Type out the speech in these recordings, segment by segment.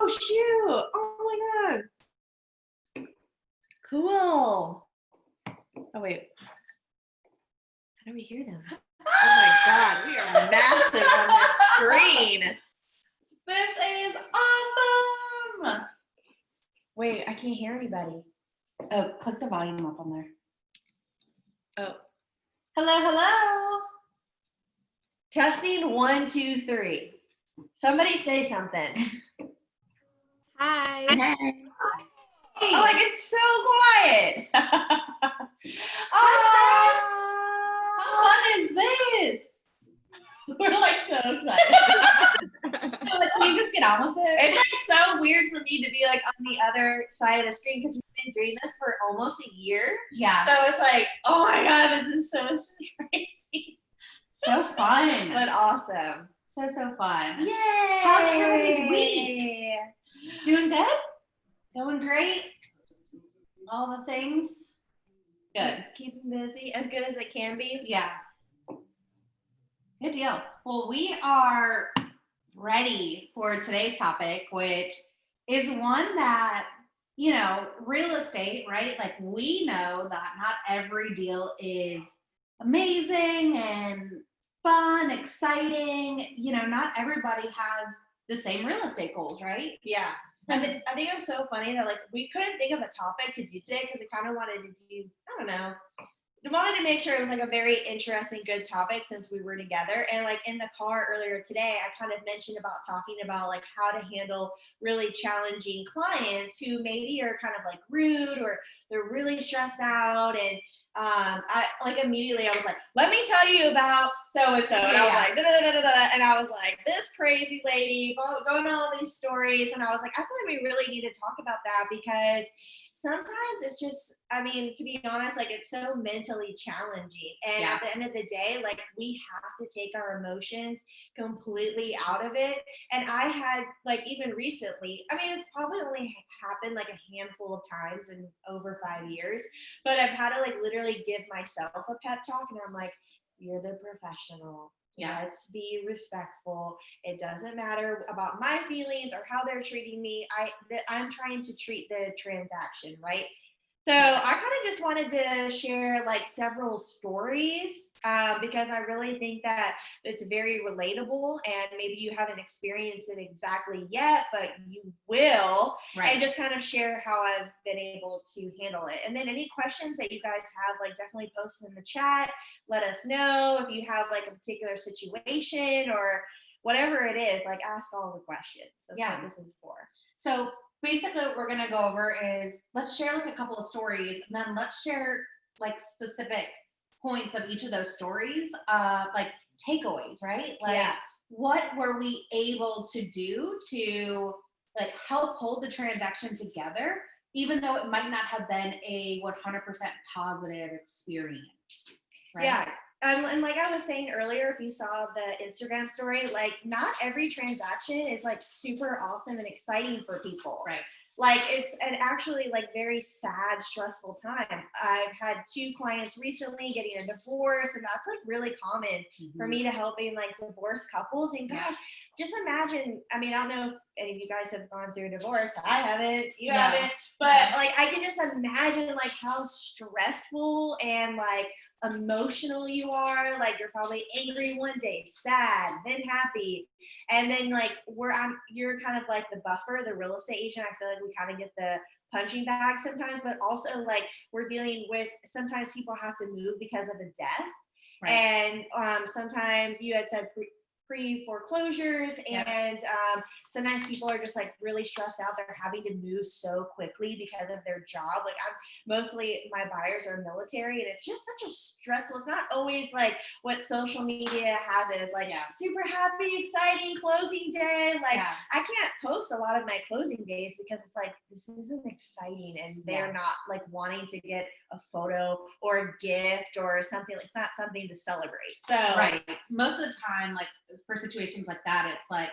Oh, shoot. Oh, my God. Cool. Oh, wait. How do we hear them? Oh, my God. We are massive on this screen. This is awesome. Wait, I can't hear anybody. Oh, click the volume up on there. Oh. Hello. Testing 1, 2, 3. Somebody say something. Hi. Hey. Oh, like it's so quiet. How fun is this? We're like so excited. Like, can you just get on with it? It's like so weird for me to be like on the other side of the screen because we've been doing this for almost a year. Yeah. So it's like, oh my God, this is so crazy. So fun. But awesome. So fun. Yay! How's everybody's week? Doing good? Going great? All the things? Good. Keeping busy as good as it can be. Yeah. Good deal. Well, we are ready for today's topic, which is one that, you know, real estate, right? Like, we know that not every deal is amazing and fun, exciting. You know, not everybody has the same real estate goals, right? Yeah. And I think it was so funny that, like, we couldn't think of a topic to do today because we kind of wanted to do, I don't know, we wanted to make sure it was, like, a very interesting, good topic since we were together. And, like, in the car earlier today, I kind of mentioned about talking about, like, how to handle really challenging clients who maybe are kind of, like, rude or they're really stressed out. And I, like, immediately I was like, let me tell you about so-and-so. And I was like, da-da-da-da-da. And I was like, this crazy lady going on all these stories. And I was like, I feel like we really need to talk about that because sometimes it's just, I mean, to be honest, like, it's so mentally challenging. And at the end of the day, like, we have to take our emotions completely out of it. And I had, like, even recently, I mean, it's probably only happened like a handful of times in over 5 years, but I've had to, like, literally give myself a pep talk. And I'm like, you're the professional. Yeah. Let's be respectful. It doesn't matter about my feelings or how they're treating me. I'm trying to treat the transaction, right? So I kind of just wanted to share, like, several stories because I really think that it's very relatable, and maybe you haven't experienced it exactly yet, but you will. Right. And just kind of share how I've been able to handle it. And then any questions that you guys have, like, definitely post in the chat. Let us know if you have, like, a particular situation or whatever it is. Like, ask all the questions. That's what this is for. So basically what we're going to go over is, let's share like a couple of stories, and then let's share like specific points of each of those stories, like takeaways, right? Like, what were we able to do to, like, help hold the transaction together, even though it might not have been a 100% positive experience, right? Yeah. And like I was saying earlier, if you saw the Instagram story, like, not every transaction is, like, super awesome and exciting for people. Right. Like, it's an actually, like, very sad, stressful time. I've had 2 clients recently getting a divorce, and that's, like, really common for me to helping, like, divorced couples. And gosh, just imagine, I mean, I don't know if any of you guys have gone through a divorce. I haven't, you haven't, but like, I can just imagine, like, how stressful and, like, emotional you are. Like, you're probably angry one day, sad, then happy, and then, like, you're kind of like the buffer, the real estate agent. I feel like we kind of get the punching bag sometimes, but also, like, we're dealing with, sometimes people have to move because of a death. Right. And sometimes you had said pre-foreclosures, and sometimes people are just, like, really stressed out. They're having to move so quickly because of their job. Like, mostly my buyers are military, and it's just such a stressful, it's not always like what social media has it. It's like super happy, exciting closing day. Like, I can't post a lot of my closing days because it's like, this isn't exciting, and they're not, like, wanting to get a photo or a gift or something. It's not something to celebrate. So most of the time, like, for situations like that, it's like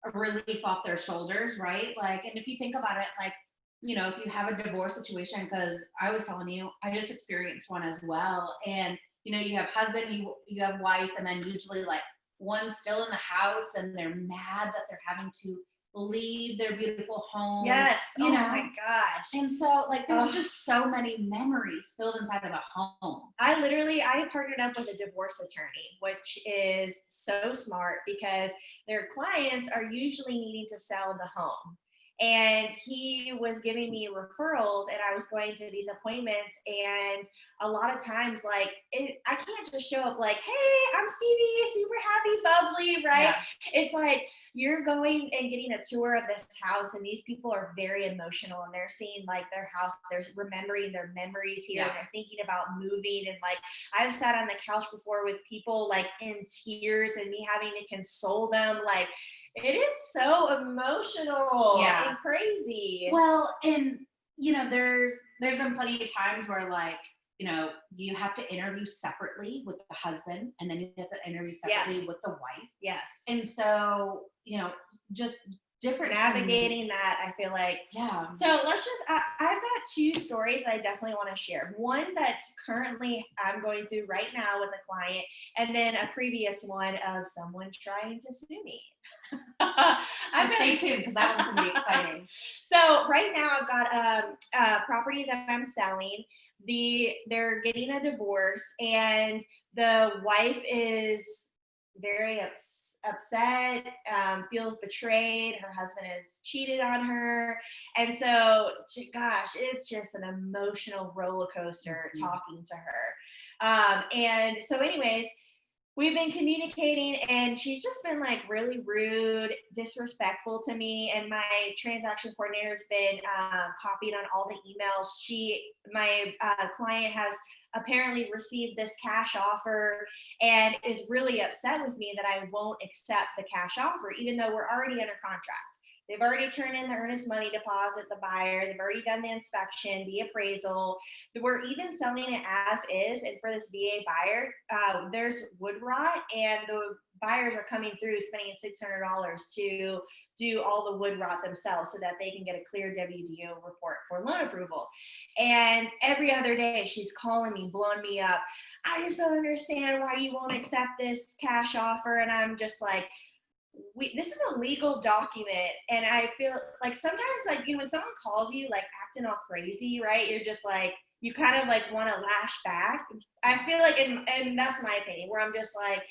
a relief off their shoulders, right? Like, and if you think about it, like, you know, if you have a divorce situation, because I was telling you, I just experienced one as well. And, you know, you have husband, you have wife, and then usually, like, one's still in the house and they're mad that they're having to leave their beautiful home. Yes. You Oh know? my gosh. And so like there's Ugh. just so many memories filled inside of a home. I partnered up with a divorce attorney, which is so smart because their clients are usually needing to sell the home. And he was giving me referrals, and I was going to these appointments. And a lot of times, like, I can't just show up like, hey, I'm Stevie, super happy, bubbly, right? Yeah. It's like you're going and getting a tour of this house, and these people are very emotional, and they're seeing like their house, they're remembering their memories here, Yeah. and they're thinking about moving. And like, I've sat on the couch before with people like in tears and me having to console them. Like, it is so emotional Yeah. and crazy. Well, and you know, there's been plenty of times where like, you know, you have to interview separately with the husband, and then you have to interview separately Yes. with the wife. Yes. And so, you know, just different Navigating that, I feel like. Yeah. So let's just, I've got two stories that I definitely want to share. One that's currently I'm going through right now with a client, and then a previous one of someone trying to sue me. So stay tuned because that one's gonna be exciting. So right now I've got a property that I'm selling. They're getting a divorce, and the wife is very upset, feels betrayed. Her husband has cheated on her. And so, gosh, it's just an emotional roller coaster talking to her. And so anyways, we've been communicating, and she's just been like really rude, disrespectful to me. And my transaction coordinator's been copied on all the emails. My client has apparently received this cash offer and is really upset with me that I won't accept the cash offer, even though we're already under contract. They've already turned in the earnest money deposit, the buyer. They've already done the inspection, the appraisal. We're even selling it as is. And for this VA buyer, there's wood rot, and the buyers are coming through spending $600 to do all the wood rot themselves so that they can get a clear WDO report for loan approval. And every other day she's calling me, blowing me up. I just don't understand why you won't accept this cash offer. And I'm just like, this is a legal document. And I feel like sometimes, like, you know, when someone calls you like acting all crazy, right, you're just like, you kind of like want to lash back. I feel like, and that's my opinion, where I'm just like,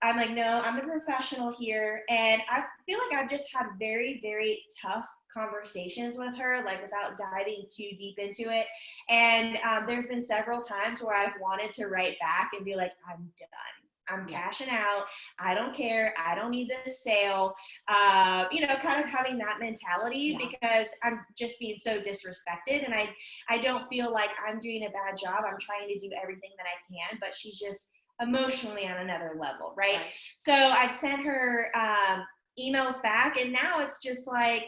I'm like, no, I'm the professional here. And I feel like I've just had very, very tough conversations with her, like without diving too deep into it. And there's been several times where I've wanted to write back and be like, I'm done. I'm cashing out. I don't care. I don't need this sale. You know, kind of having that mentality because I'm just being so disrespected, and I don't feel like I'm doing a bad job. I'm trying to do everything that I can, but she's just emotionally on another level, right? So I've sent her emails back, and now it's just like,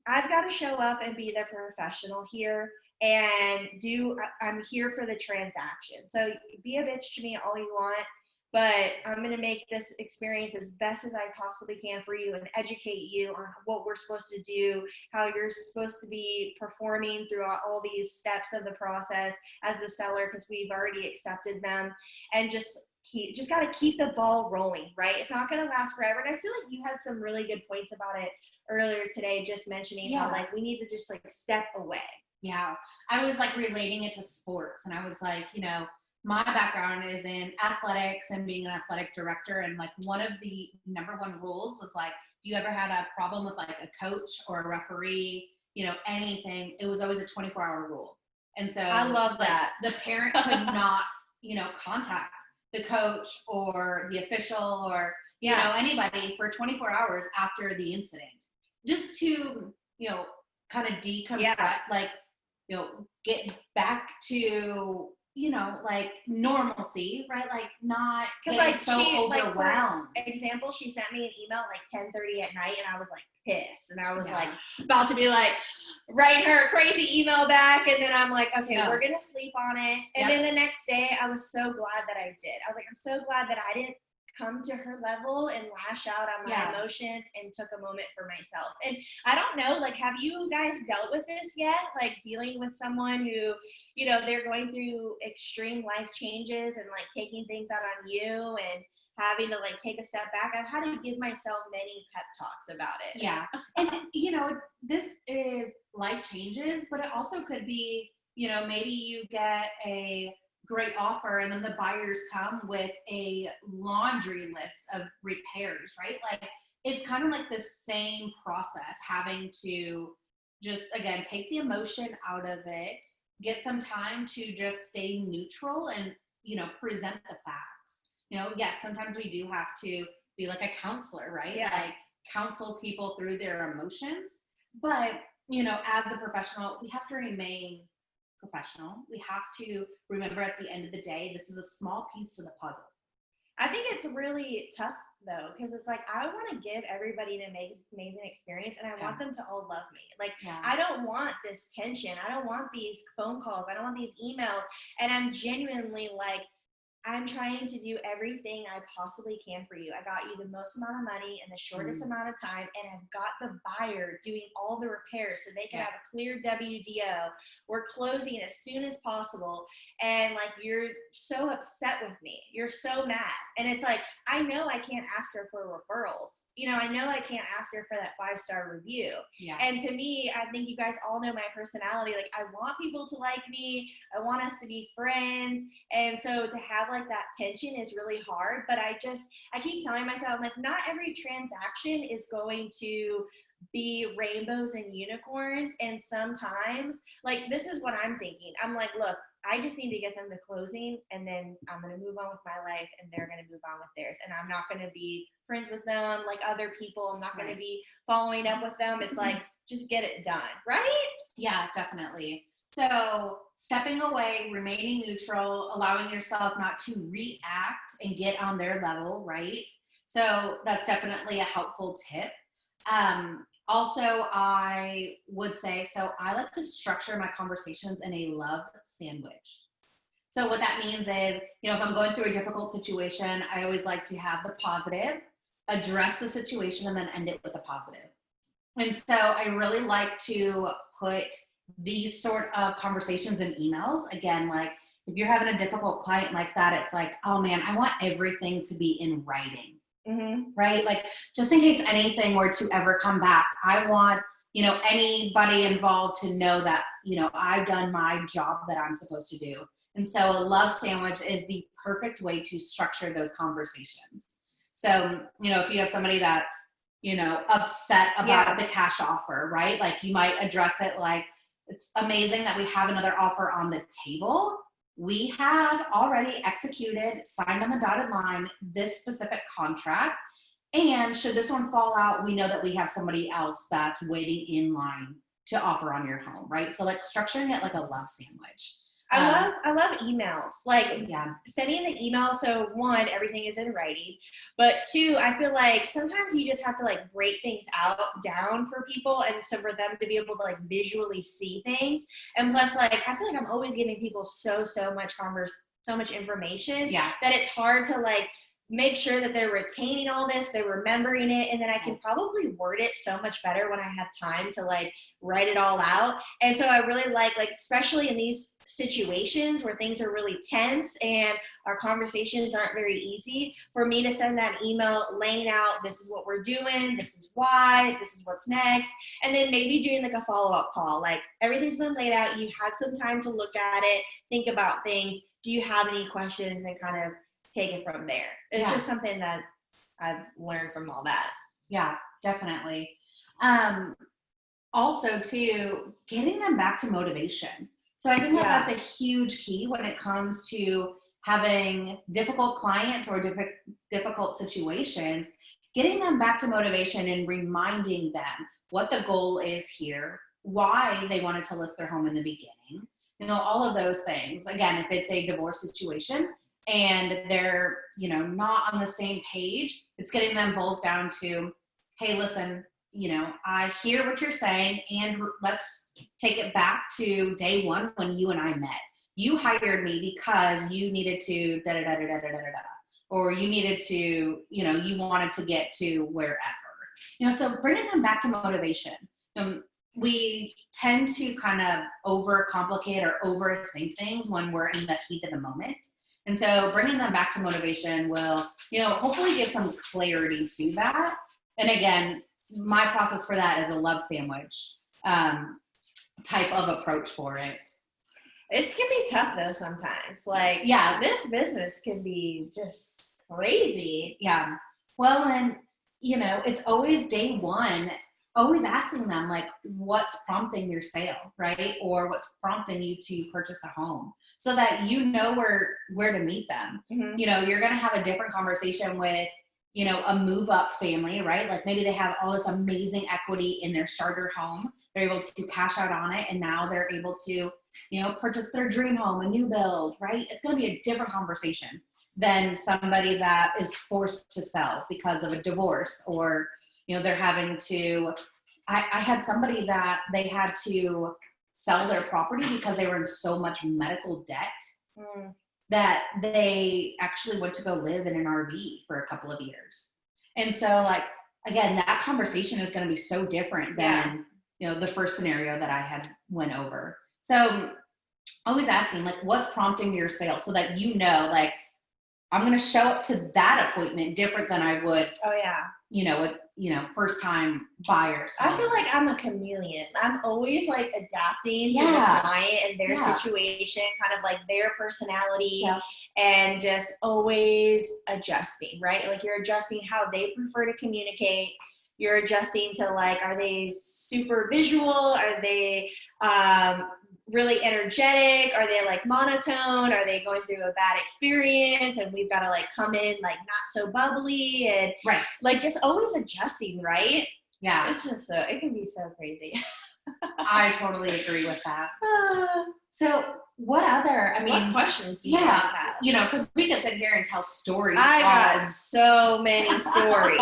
I've got to show up and be the professional here and I'm here for the transaction. So be a bitch to me all you want, but I'm going to make this experience as best as I possibly can for you and educate you on what we're supposed to do, how you're supposed to be performing throughout all these steps of the process as the seller, because we've already accepted them, and just got to keep the ball rolling, right? It's not going to last forever. And I feel like you had some really good points about it earlier today, just mentioning how like we need to just like step away. Yeah. I was like relating it to sports, and I was like, you know, my background is in athletics and being an athletic director. And like one of the number one rules was like, if you ever had a problem with like a coach or a referee, you know, anything, it was always a 24-hour rule. And so I love that. The parent could not, you know, contact the coach or the official or, you know, anybody for 24 hours after the incident, just to, you know, kind of decompress, like, you know, get back to, you know, like normalcy, right? Like not because like she, so overwhelmed. Like, for example, she sent me an email like 10:30 at night, and I was like pissed, and I was like about to be like write her a crazy email back, and then I'm like, okay, we're gonna sleep on it. And then the next day, I was so glad that I did. I was like, I'm so glad that I didn't come to her level and lash out on my emotions and took a moment for myself. And I don't know, like, have you guys dealt with this yet? Like dealing with someone who, you know, they're going through extreme life changes and like taking things out on you, and having to like take a step back. I've had to give myself many pep talks about it. Yeah. And, this is life changes, but it also could be, maybe you get a great offer and then the buyers come with a laundry list of repairs, right? Like it's kind of like the same process, having to just, again, take the emotion out of it, get some time to just stay neutral and, present the facts. Yes, sometimes we do have to be like a counselor, right? Yeah. Like counsel people through their emotions. But, as the professional, we have to remain professional. We have to remember at the end of the day, this is a small piece to the puzzle. I think it's really tough though, because it's like I want to give everybody an amazing experience, and I want them to all love me. Like I don't want this tension. I don't want these phone calls. I don't want these emails. And I'm genuinely like, I'm trying to do everything I possibly can for you. I got you the most amount of money in the shortest amount of time, and I've got the buyer doing all the repairs so they can have a clear WDO. We're closing as soon as possible. And like, you're so upset with me. You're so mad. And it's like, I know I can't ask her for referrals. I know I can't ask her for that 5-star review. Yeah. And to me, I think you guys all know my personality. Like I want people to like me. I want us to be friends. And so to have like that tension is really hard, but I keep telling myself, like, not every transaction is going to be rainbows and unicorns. And sometimes, like, this is what I'm thinking. I'm like, look, I just need to get them to closing, and then I'm going to move on with my life, and they're going to move on with theirs. And I'm not going to be friends with them like other people. I'm not going to be following up with them. It's like, just get it done, right? Yeah, definitely. So stepping away, remaining neutral, allowing yourself not to react and get on their level, right? So that's definitely a helpful tip. Also, I would say, so I like to structure my conversations in a love sandwich. So what that means is, if I'm going through a difficult situation, I always like to have the positive, address the situation, and then end it with a positive. And so I really like to put these sort of conversations in emails. Again, like if you're having a difficult client like that, it's like, oh man, I want everything to be in writing, right? Like just in case anything were to ever come back, I want, anybody involved to know that, I've done my job that I'm supposed to do. And so a love sandwich is the perfect way to structure those conversations. So, if you have somebody that's, upset about the cash offer, right? Like you might address it like, it's amazing that we have another offer on the table. We have already executed, signed on the dotted line, this specific contract. And should this one fall out, we know that we have somebody else that's waiting in line to offer on your home, right? So like structuring it like a love sandwich. I love emails, like sending the email. So one, everything is in writing, but two, I feel like sometimes you just have to like break things down for people. And so for them to be able to like visually see things. And plus, like, I feel like I'm always giving people so much information that it's hard to like make sure that they're retaining all this, they're remembering it, and then I can probably word it so much better when I have time to like write it all out. And so I really like especially in these situations where things are really tense and our conversations aren't very easy, for me to send that email laying out, this is what we're doing, this is why, this is what's next, and then maybe doing like a follow-up call. Like everything's been laid out, you had some time to look at it, think about things, do you have any questions, and kind of take it from there. It's just something that I've learned from all that. Yeah, definitely. Also too, getting them back to motivation. So I think that's a huge key when it comes to having difficult clients or difficult situations, getting them back to motivation and reminding them what the goal is here, why they wanted to list their home in the beginning, all of those things. Again, if it's a divorce situation and they're, not on the same page, it's getting them both down to, hey, listen, I hear what you're saying, and let's take it back to day one when you and I met. You hired me because you needed to or you needed to, you wanted to get to wherever. So bringing them back to motivation. We tend to kind of overcomplicate or overthink things when we're in the heat of the moment. And so bringing them back to motivation will, hopefully give some clarity to that. And again, my process for that is a love sandwich type of approach for it. It can be tough though sometimes. Like, yeah, this business can be just crazy. Yeah. Well, and it's always day one, always asking them like, what's prompting your sale, right? Or what's prompting you to purchase a home, so that where to meet them. Mm-hmm. You're going to have a different conversation with, a move up family, right? Like maybe they have all this amazing equity in their starter home. They're able to cash out on it. And now they're able to, purchase their dream home, a new build, right? It's going to be a different conversation than somebody that is forced to sell because of a divorce, or, they're having to, I had somebody that they had to sell their property because they were in so much medical debt that they actually went to go live in an RV for a couple of years. And so like, again, that conversation is going to be so different than, the first scenario that I had went over. So always asking like, what's prompting your sale, so that, like, I'm going to show up to that appointment different than I would, first time buyers. I feel like I'm a chameleon. I'm always like adapting to the client and their situation, kind of like their personality, and just always adjusting, right? Like you're adjusting how they prefer to communicate. You're adjusting to like, are they super visual? Are they really energetic? Are they like monotone? Are they going through a bad experience and we've got to like come in like not so bubbly and like just always adjusting, right? Yeah. It's just it can be so crazy. I totally agree with that. So what other, what questions do you guys have? Because we could sit here and tell stories. I got so many stories.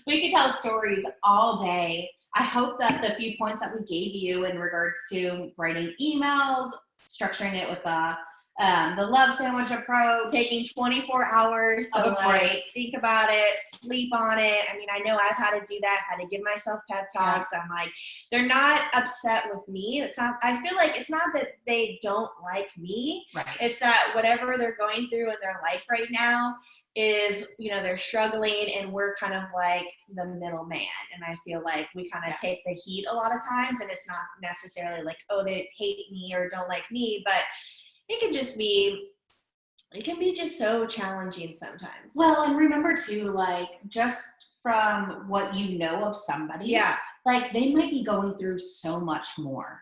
We could tell stories all day. I hope that the few points that we gave you in regards to writing emails, structuring it with the love sandwich approach, taking 24 hours to like think about it, sleep on it. I mean, I know I've had to do that, had to give myself pep talks. I'm like, they're not upset with me. It's not, I feel like it's not that they don't like me. Right. It's that whatever they're going through in their life right now is, they're struggling, and we're kind of like the middleman. And I feel like we kind of take the heat a lot of times, and it's not necessarily like, oh, they hate me or don't like me, but it can be just so challenging sometimes. Well, and remember too, like just from what you know of somebody, like they might be going through so much more,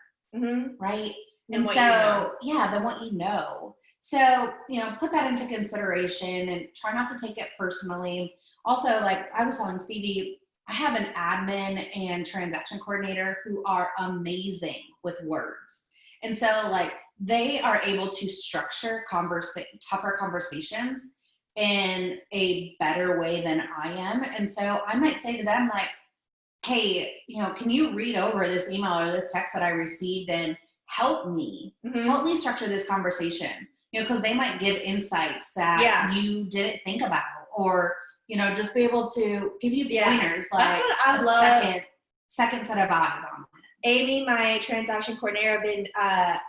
right? Than what you know. So, put that into consideration and try not to take it personally. Also, like I was telling Stevie, I have an admin and transaction coordinator who are amazing with words. And so like they are able to structure tougher conversations in a better way than I am. And so I might say to them like, hey, can you read over this email or this text that I received and help me structure this conversation? Because they might give insights that you didn't think about, or, just be able to give you pointers. Like that's what I love. Second set of eyes on it. Amy, my transaction coordinator, I've been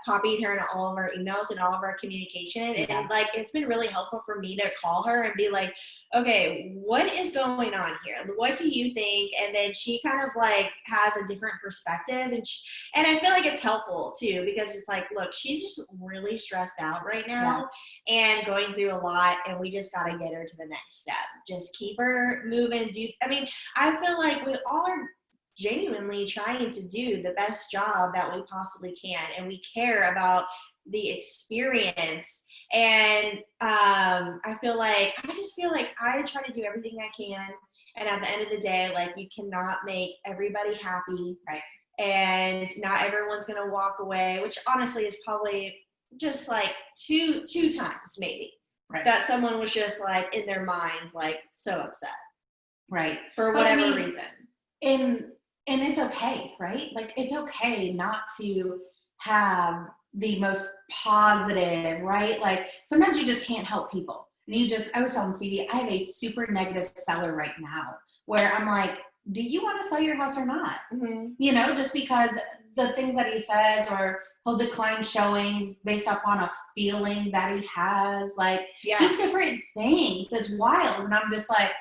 copying her in all of our emails and all of our communication. And like, it's been really helpful for me to call her and be like, okay, what is going on here? What do you think? And then she kind of like has a different perspective. And I feel like it's helpful too, because it's like, look, she's just really stressed out right now and going through a lot. And we just got to get her to the next step. Just keep her moving. I feel like we all are genuinely trying to do the best job that we possibly can, and we care about the experience. And I just feel like I try to do everything I can, and at the end of the day, like, you cannot make everybody happy, right? And not everyone's gonna walk away, which honestly is probably just like two times maybe, right, that someone was just like in their mind like so upset, right, for whatever reason. And it's okay, right? Like, it's okay not to have the most positive, right? Like, sometimes you just can't help people. And I was telling Stevie, I have a super negative seller right now where I'm like, do you want to sell your house or not? Just because the things that he says, or he'll decline showings based upon a feeling that he has, like just different things. It's wild. And I'm just like,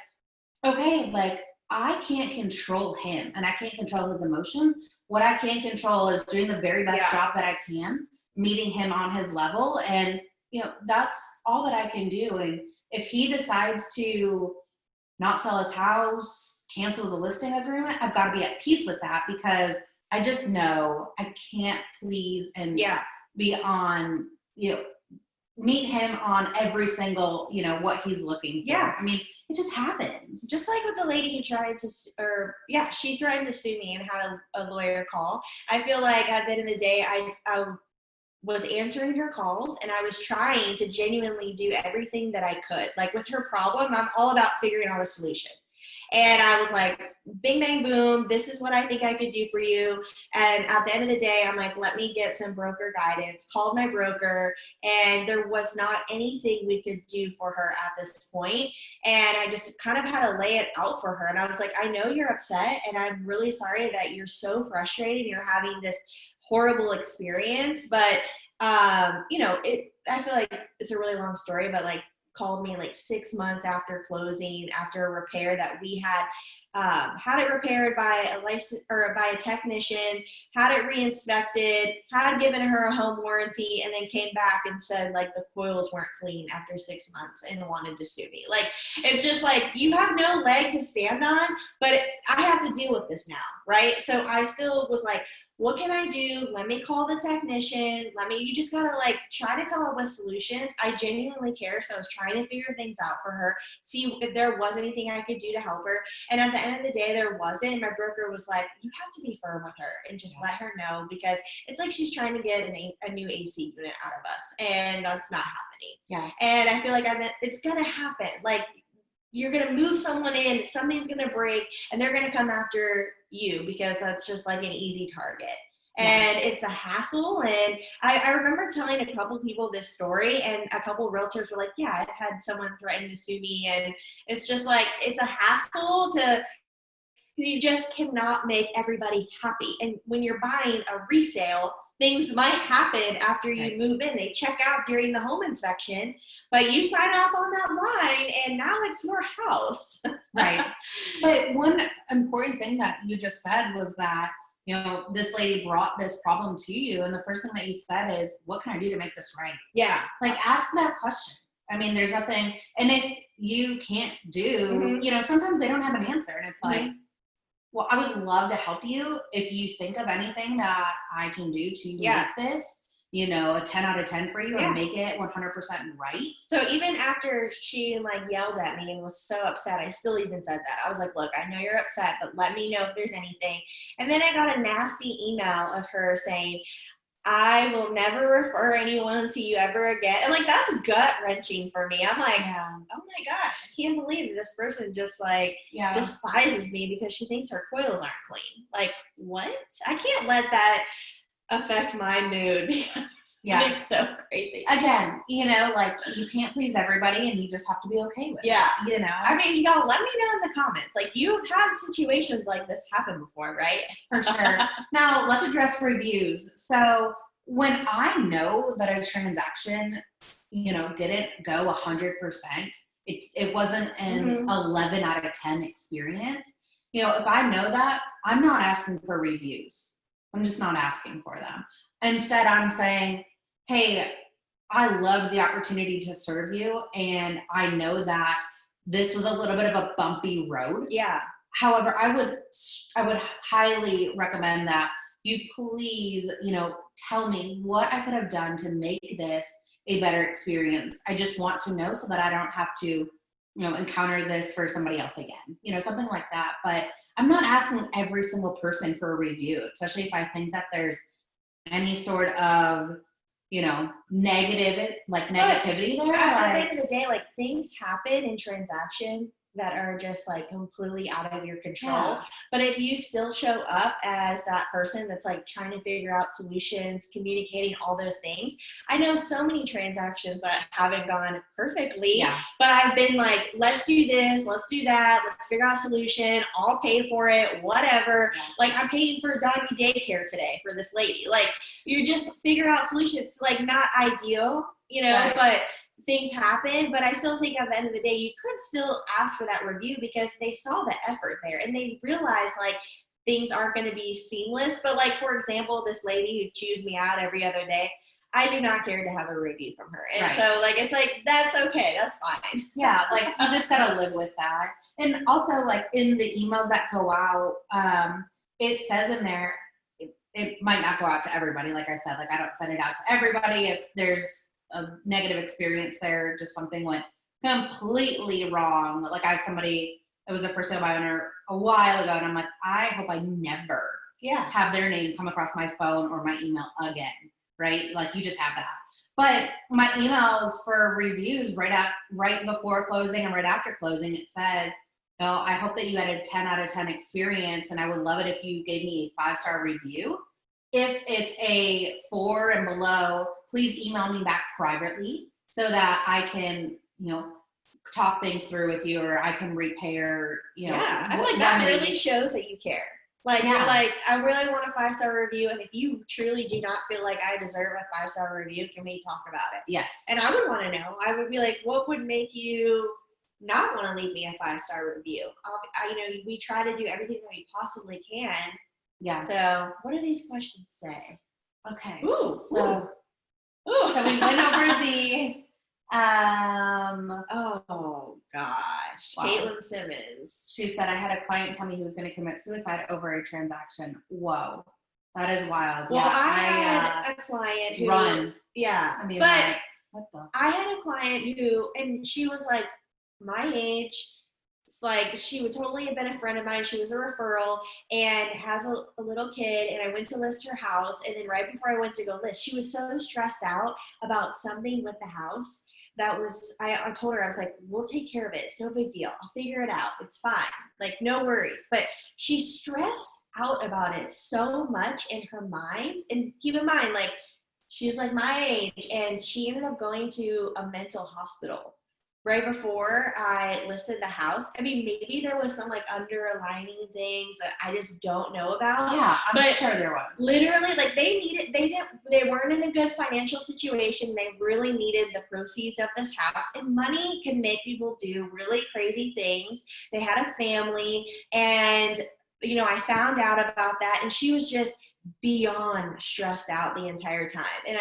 okay, like I can't control him and I can't control his emotions. What I can control is doing the very best job that I can, meeting him on his level. And, you know, that's all that I can do. And if he decides to not sell his house, cancel the listing agreement, I've got to be at peace with that, because I just know I can't please and be on, you know, meet him on every single, you know, what he's looking for. I mean, it just happens. Just like with the lady who tried to, she threatened to sue me and had a lawyer call. I feel like at the end of the day, I was answering her calls and I was trying to genuinely do everything that I could. Like with her problem, I'm all about figuring out a solution. And I was like, bing, bang, boom, this is what I think I could do for you. And at the end of the day, I'm like, let me get some broker guidance. Called my broker, and there was not anything we could do for her at this point. And I just kind of had to lay it out for her. And I was like, I know you're upset, and I'm really sorry that you're so frustrated and you're having this horrible experience. But, you know, I feel like it's a really long story, but like, called me like 6 months after closing, after a repair that we had it repaired by a license or by a technician, had it re-inspected, had given her a home warranty, and then came back and said like the coils weren't clean after 6 months and wanted to sue me. Like, it's just like, you have no leg to stand on, but I have to deal with this now, right? So I still was like, what can I do? Let me call the technician. You just gotta like try to come up with solutions. I genuinely care. So I was trying to figure things out for her, see if there was anything I could do to help her. And at the end of the day, there wasn't. My broker was like, you have to be firm with her and just let her know, because it's like she's trying to get a new AC unit out of us, and that's not happening. Yeah. And I feel like it's gonna happen. Like, you're going to move someone in, something's going to break, and they're going to come after you because that's just like an easy target. And it's a hassle. And I remember telling a couple people this story, and a couple realtors were like, yeah, I've had someone threaten to sue me. And it's just like, it's a hassle because you just cannot make everybody happy. And when you're buying a resale, things might happen after you move in. They check out during the home inspection, but you sign off on that line and now it's your house. Right. But one important thing that you just said was that, you know, this lady brought this problem to you, and the first thing that you said is, what can I do to make this right? Yeah. Like, ask that question. I mean, there's nothing, and if you can't do, you know, sometimes they don't have an answer, and it's like, well, I would love to help you. If you think of anything that I can do to make this, you know, a 10 out of 10 for you and make it 100% right. So even after she like yelled at me and was so upset, I still even said that. I was like, look, I know you're upset, but let me know if there's anything. And then I got a nasty email of her saying, I will never refer anyone to you ever again. And like, that's gut wrenching for me. I'm like, oh my gosh, I can't believe this person just like despises me because she thinks her coils aren't clean. Like, what? I can't let that affect my mood because it's so crazy. Again, you know, like, you can't please everybody, and you just have to be okay with it. You know? I mean, y'all, let me know in the comments. Like, you've had situations like this happen before, right? For sure. Now, let's address reviews. So when I know that a transaction, you know, didn't go 100%, it wasn't an 11 out of 10 experience. You know, if I know that, I'm not asking for reviews. I'm just not asking for them. Instead, I'm saying, hey, I love the opportunity to serve you, and I know that this was a little bit of a bumpy road. Yeah. However, I would highly recommend that you please, you know, tell me what I could have done to make this a better experience. I just want to know so that I don't have to, you know, encounter this for somebody else again, you know, something like that. But I'm not asking every single person for a review, especially if I think that there's any sort of, you know, negativity there. At the end of the day, like, things happen in transaction that are just like completely out of your control. Yeah. But if you still show up as that person that's like trying to figure out solutions, communicating all those things, I know so many transactions that haven't gone perfectly, but I've been like, let's do this, let's do that, let's figure out a solution, I'll pay for it, whatever. Like, I'm paying for doggy daycare today for this lady. Like, you just figure out solutions. Like, not ideal, you know, but things happen. But I still think at the end of the day, you could still ask for that review because they saw the effort there and they realized like things aren't going to be seamless. But like, for example, this lady who chews me out every other day, I do not care to have a review from her. And so like, it's like, that's okay. That's fine. Yeah. Like, you just got to live with that. And also like in the emails that go out, it says in there, it might not go out to everybody. Like I said, like I don't send it out to everybody. If there's a negative experience there, just something went completely wrong. Like I have somebody, it was a for sale by owner a while ago, and I'm like, I hope I never have their name come across my phone or my email again, right? Like you just have that. But my emails for reviews right before closing and right after closing, it says, oh, I hope that you had a 10 out of 10 experience, and I would love it if you gave me a 5-star review. If it's a 4 and below, please email me back privately so that I can, you know, talk things through with you, or I can repair, you know. I feel like that really shows that you care. Like, you're like, I really want a 5-star review, and if you truly do not feel like I deserve a 5-star review, can we talk about it? Yes. And I would want to know. I would be like, what would make you not want to leave me a 5-star review? You know, we try to do everything that we possibly can. Yeah. So what do these questions say? Okay. So we went over the oh gosh. Wow. Caitlin Simmons. She said, I had a client tell me he was going to commit suicide over a transaction. Whoa. That is wild. Well, I had a client who I mean, but like, what the? I had a client who, and she was like my age. It's like, she would totally have been a friend of mine. She was a referral and has a little kid. And I went to list her house. And then right before I went to go list, she was so stressed out about something with the house. That was, I told her, I was like, we'll take care of it. It's no big deal. I'll figure it out. It's fine. Like, no worries. But she stressed out about it so much in her mind. And keep in mind, like, she's like my age, and she ended up going to a mental hospital right before I listed the house. I mean, maybe there was some like underlining things that I just don't know about. Yeah, I'm sure there was. Literally, like they weren't in a good financial situation. They really needed the proceeds of this house, and money can make people do really crazy things. They had a family, and you know, I found out about that, and she was just beyond stressed out the entire time. And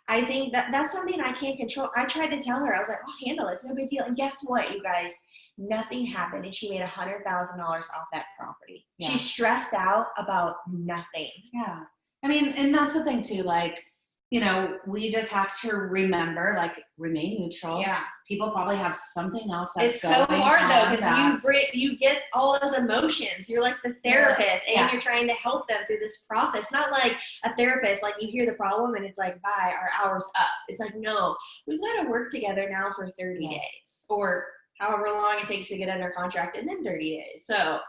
I think that's something I can't control. I tried to tell her, I was like, I'll handle it. It's no big deal. And guess what, you guys? Nothing happened. And she made $100,000 off that property. Yeah. She stressed out about nothing. Yeah. I mean, and that's the thing too, like, you know, we just have to remember, like, remain neutral. Yeah. People probably have something else that's it's so hard though, because you get all those emotions. You're like the therapist, and you're trying to help them through this process. It's not like a therapist, like you hear the problem and it's like, bye, our hour's up. It's like, no, we've got to work together now for 30 days or however long it takes to get under contract, and then 30 days. So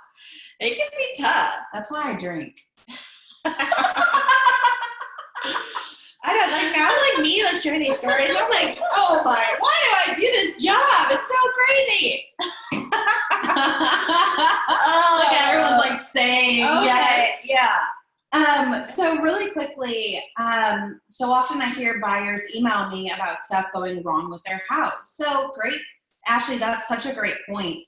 it can be tough. That's why I drink. I don't like, now like me like sharing these stories, I'm like, oh my, why do I do this job? It's so crazy. Like everyone's like saying yes. Yeah. So really quickly, so often I hear buyers email me about stuff going wrong with their house. So great, Ashley, that's such a great point.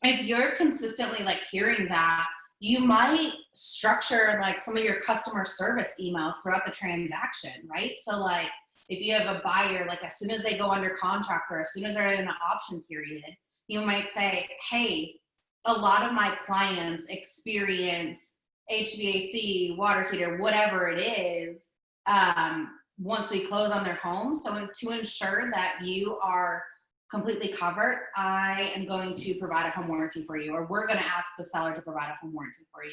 If you're consistently like hearing that, you might structure like some of your customer service emails throughout the transaction, right? So like if you have a buyer, like as soon as they go under contract or as soon as they're in the option period, you might say, hey, a lot of my clients experience HVAC, water heater, whatever it is, once we close on their home. So to ensure that you are completely covered, I am going to provide a home warranty for you, or we're going to ask the seller to provide a home warranty for you.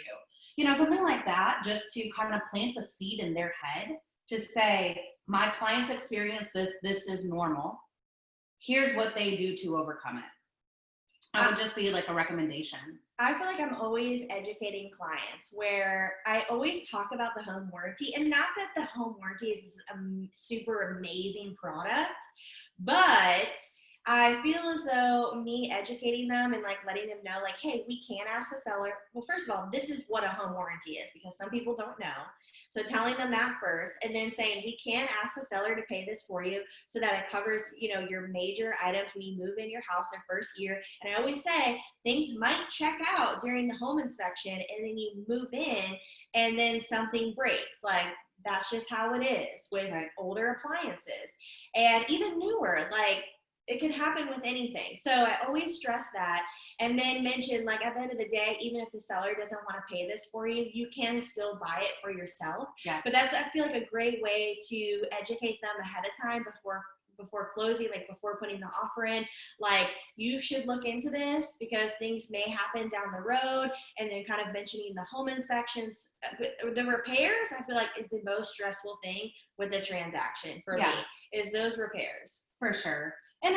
You know, something like that, just to kind of plant the seed in their head to say, my clients experience this is normal. Here's what they do to overcome it. That would just be like a recommendation. I feel like I'm always educating clients where I always talk about the home warranty, and not that the home warranty is a super amazing product, but I feel as though me educating them and like letting them know, like, hey, we can ask the seller. Well, first of all, this is what a home warranty is, because some people don't know. So telling them that first, and then saying we can ask the seller to pay this for you so that it covers, your major items when you move in your house the first year. And I always say things might check out during the home inspection, and then you move in and then something breaks. Like, that's just how it is with older appliances, and even newer. Like, it can happen with anything. So I always stress that, and then mention, like, at the end of the day, even if the seller doesn't want to pay this for you, you can still buy it for yourself. Yeah. But that's, I feel like, a great way to educate them ahead of time before closing, like before putting the offer in. Like, you should look into this because things may happen down the road. And then kind of mentioning the home inspections. The repairs, I feel like, is the most stressful thing with the transaction for me, is those repairs. For sure. And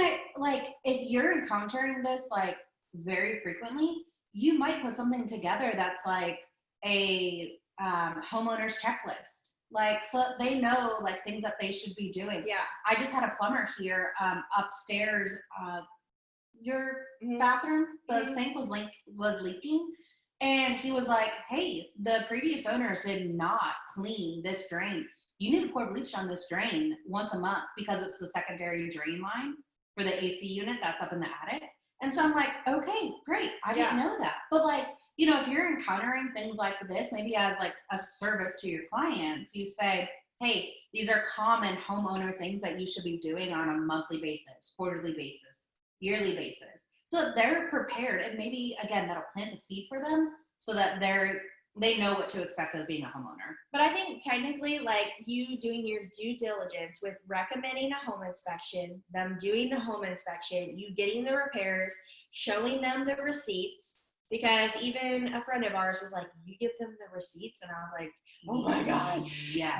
if you're encountering this like very frequently, you might put something together that's like a homeowner's checklist. Like, so they know like things that they should be doing. Yeah. I just had a plumber here upstairs. Your bathroom, the sink was leaking. And he was like, hey, the previous owners did not clean this drain. You need to pour bleach on this drain once a month because it's the secondary drain line for the AC unit that's up in the attic. And so I'm like, okay, great. I didn't know that. But like, if you're encountering things like this, maybe as like a service to your clients, you say, hey, these are common homeowner things that you should be doing on a monthly basis, quarterly basis, yearly basis. So that they're prepared. And maybe, again, that'll plant the seed for them so that they know what to expect as being a homeowner. But I think technically, like, you doing your due diligence with recommending a home inspection, them doing the home inspection, you getting the repairs, showing them the receipts, because even a friend of ours was like, you give them the receipts? And I was like, oh my God,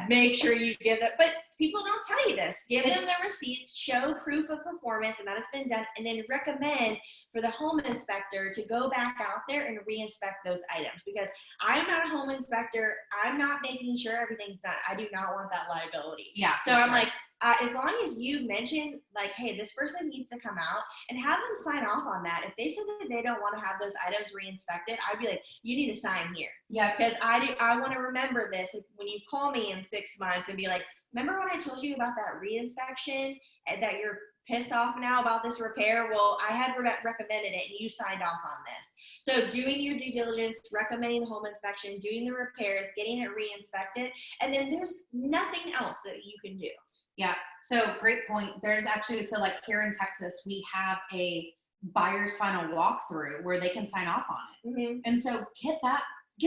make sure you give them. But people don't tell you this. Give them the receipts, show proof of performance and that it's been done, and then recommend for the home inspector to go back out there and re-inspect those items. Because I'm not a home inspector. I'm not making sure everything's done. I do not want that liability. Yeah. So I'm like, as long as you mention, like, hey, this person needs to come out, and have them sign off on that. If they said that they don't want to have those items re-inspected, I'd be like, you need to sign here. Yeah. Because I want to remember this when you call me in 6 months and be like, remember when I told you about that re-inspection and that you're pissed off now about this repair? Well, I had recommended it and you signed off on this. So doing your due diligence, recommending the home inspection, doing the repairs, getting it re-inspected, and then there's nothing else that you can do. Yeah. So great point. There's actually, so like here in Texas, we have a buyer's final walkthrough where they can sign off on it. Mm-hmm. And so get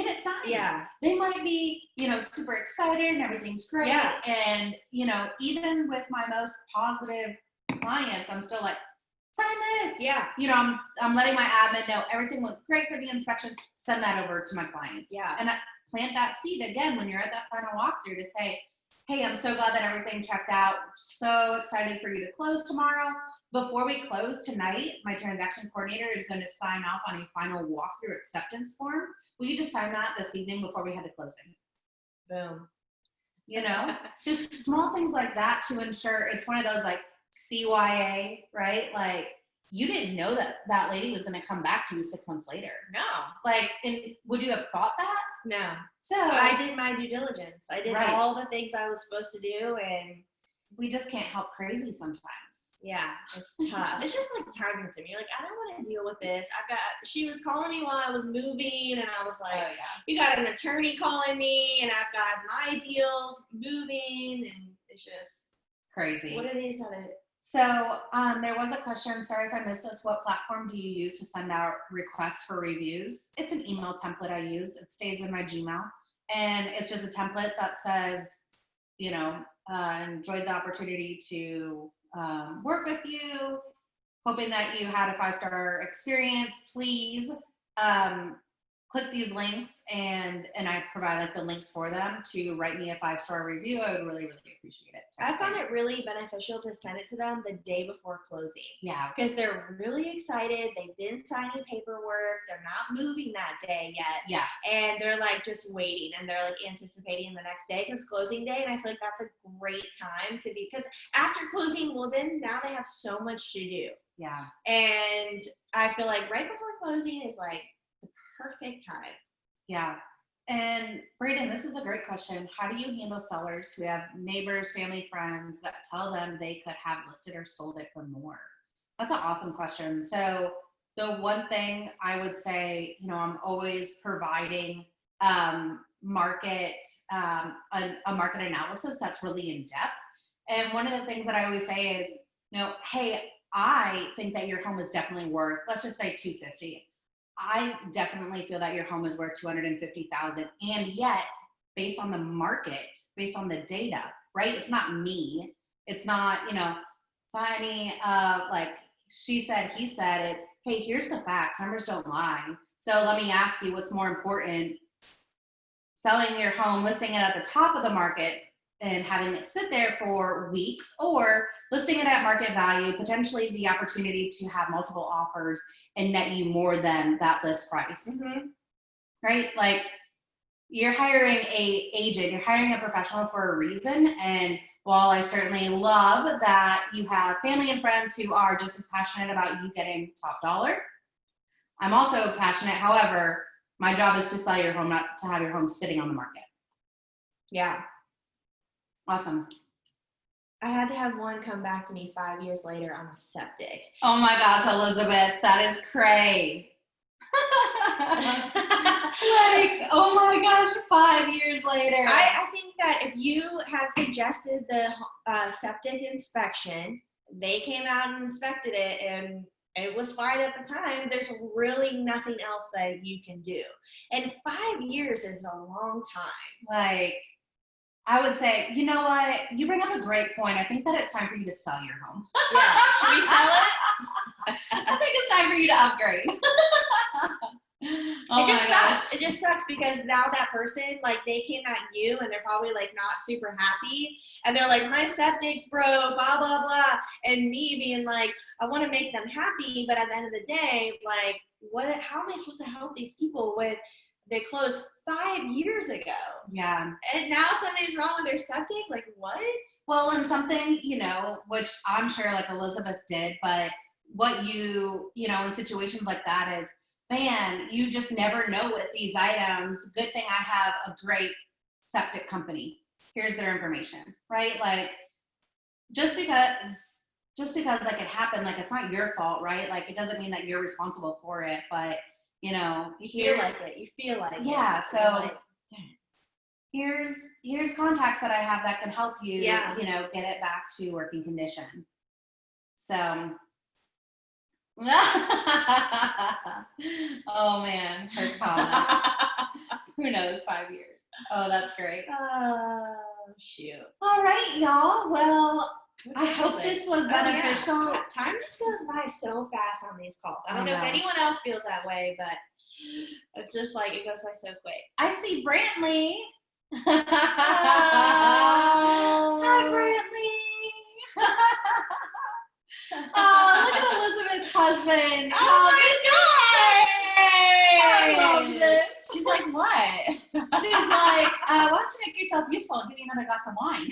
it signed. Yeah. They might be, super excited and everything's great. Yeah. And, even with my most positive clients, I'm still like, sign this. Yeah. I'm letting my admin know everything went great for the inspection. Send that over to my clients. Yeah. And I plant that seed again when you're at that final walkthrough to say, hey, I'm so glad that everything checked out. So excited for you to close tomorrow. Before we close tonight, my transaction coordinator is going to sign off on a final walkthrough acceptance form. Will you just sign that this evening before we head to closing? Boom. Just small things like that to ensure it's one of those like CYA, right? Like, you didn't know that lady was going to come back to you 6 months later. No. Like, and would you have thought that? No. So I did my due diligence. I did all the things I was supposed to do, and we just can't help crazy sometimes. Yeah, it's tough. It's just like time consuming. Like, I don't want to deal with this. She was calling me while I was moving, and I was like, you got an attorney calling me, and I've got my deals moving, and it's just crazy. What are these other? So there was a question, sorry if I missed this, what platform do you use to send out requests for reviews? It's an email template I use. It stays in my Gmail. And it's just a template that says, enjoyed the opportunity to work with you, hoping that you had a 5-star experience. Please click these links and I provide like the links for them to write me a 5-star review, I would really, really appreciate it. I found it really beneficial to send it to them the day before closing. Yeah. Because they're really excited. They've been signing paperwork. They're not moving that day yet. Yeah. And they're like just waiting and they're like anticipating the next day because closing day. And I feel like that's a great time to be, because after closing, well, then now they have so much to do. Yeah. And I feel like right before closing is like the perfect time. Yeah. And Brayden, this is a great question. How do you handle sellers who have neighbors, family, friends that tell them they could have listed or sold it for more? That's an awesome question. So the one thing I would say, I'm always providing a market analysis that's really in depth. And one of the things that I always say is, hey, I think that your home is definitely worth, let's just say $250,000. I definitely feel that your home is worth $250,000. And yet, based on the market, based on the data, right? It's not me. It's not, signing like she said, he said. It's, hey, here's the facts. Numbers don't lie. So let me ask you, what's more important? Selling your home, listing it at the top of the market and having it sit there for weeks, or listing it at market value, potentially the opportunity to have multiple offers and net you more than that list price, right? Like, you're hiring a agent, you're hiring a professional for a reason. And while I certainly love that you have family and friends who are just as passionate about you getting top dollar, I'm also passionate. However, my job is to sell your home, not to have your home sitting on the market. Yeah. Awesome. I had to have one come back to me 5 years later on a septic. Oh my gosh, Elizabeth, that is cray. Like, oh my gosh, 5 years later. I think that if you had suggested the septic inspection, they came out and inspected it and it was fine at the time, there's really nothing else that you can do. And 5 years is a long time. Like, I would say, you know what? You bring up a great point. I think that it's time for you to sell your home. Yeah. Should we sell it? I think it's time for you to upgrade. It just sucks. It just sucks because now that person, like, they came at you and they're probably like not super happy. And they're like, my septic's broke, blah, blah, blah. And me being like, I want to make them happy. But at the end of the day, like, how am I supposed to help these people when they closed 5 years ago? Yeah. And now something's wrong with their septic? Like, what? Well, and something, which I'm sure like Elizabeth did, but what in situations like that is, man, you just never know with these items. Good thing I have a great septic company. Here's their information, right? Like, just because like it happened, like it's not your fault, right? Like, it doesn't mean that you're responsible for it, but you feel like it. You feel like it. Yeah. So here's contacts that I have that can help you, get it back to working condition. So. Oh man, her comment. Who knows, 5 years. Oh, that's great. Oh, shoot. All right, y'all. Well, I hope this was beneficial. Oh, yeah. Time just goes by so fast on these calls. I don't know if anyone else feels that way, but it's just like it goes by so quick. I see Brantley. Oh. Hi, Brantley. Oh, look at Elizabeth's husband. Oh my God! I love this. She's like, what? She's like, why don't you make yourself useful and give me another glass of wine?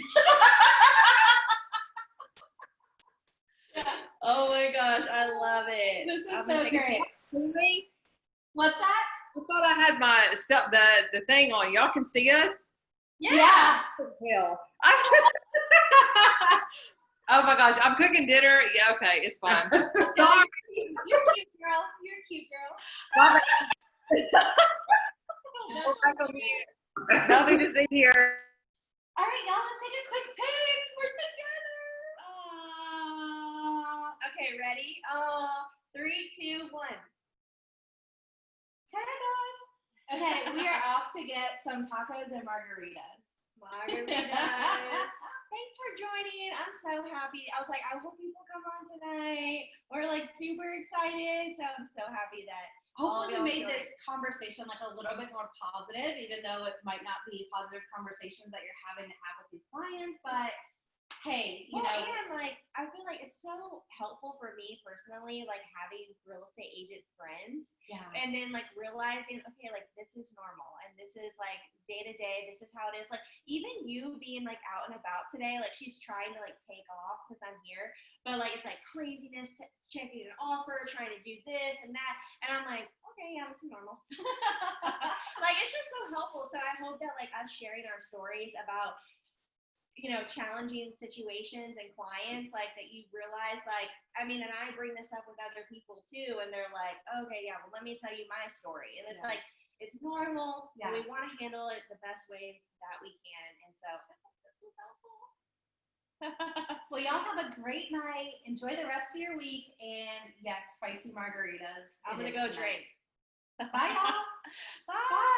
Oh my gosh, I love it. This is so great. See me? What's that? I thought I had my stuff, the thing on. Y'all can see us? Yeah. Hell. Oh my gosh, I'm cooking dinner. Yeah, okay, it's fine. Sorry. You're cute, girl. You're a cute girl. We're back on mute. Nothing to see here. All right, y'all, let's take a quick pic. We're together. Okay, ready? 3, 2, 1. Tacos. Okay, we are off to get some tacos and margaritas. Thanks for joining. I'm so happy. I was like, I hope people come on tonight. We're like super excited. So I'm so happy that Hopefully y'all we made join. this conversation like a little bit more positive, even though it might not be positive conversations that you're having to have with these clients. But hey, you know, and like I feel like it's so helpful for me personally, like having real estate agent friends, yeah, and then like realizing, okay, like this is normal, and this is like day to day, this is how it is. Like even you being like out and about today, like she's trying to like take off because I'm here, but like it's like craziness, checking an offer, trying to do this and that, and I'm like, okay, yeah, this is normal. Like it's just so helpful. So I hope that like us sharing our stories about, you know, challenging situations and clients, like that you realize, like, I mean, and I bring this up with other people too, and they're like, okay, yeah, well, let me tell you my story. And it's like, it's normal. Yeah. And we want to handle it the best way that we can. And so this was helpful. Well, y'all have a great night. Enjoy the rest of your week. And yes, spicy margaritas. I'm going to go drink. Bye, y'all. Bye.